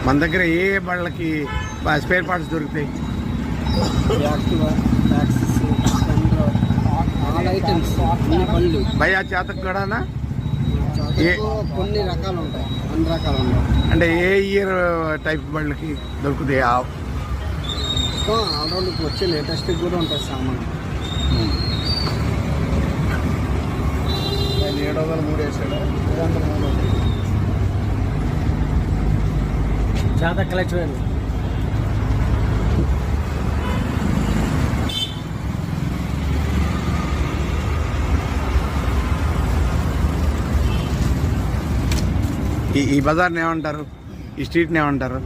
మన దగ్గర ఏ బళ్ళకి spare parts దొరుకుతాయి? Activa, taxis, Splendor, all items, అన్ని బండ్లు. భయ్యా చేతకు కూడానా? కొన్ని రకాలు ఉంటాయి, అన్ని రకాలు ఉంటాయి. అంటే ఏ ఇయర్ టైప్ బళ్ళకి దొరుకుతాయి? ఆల్రౌండ్కి వచ్చే లేటెస్ట్ కూడా ఉంటాయి సామాన్. 703 వేసాడు, 703 చాలా కలెక్షన్. ఈ బజార్ని ఏమంటారు? ఈ స్ట్రీట్ని ఏమంటారు?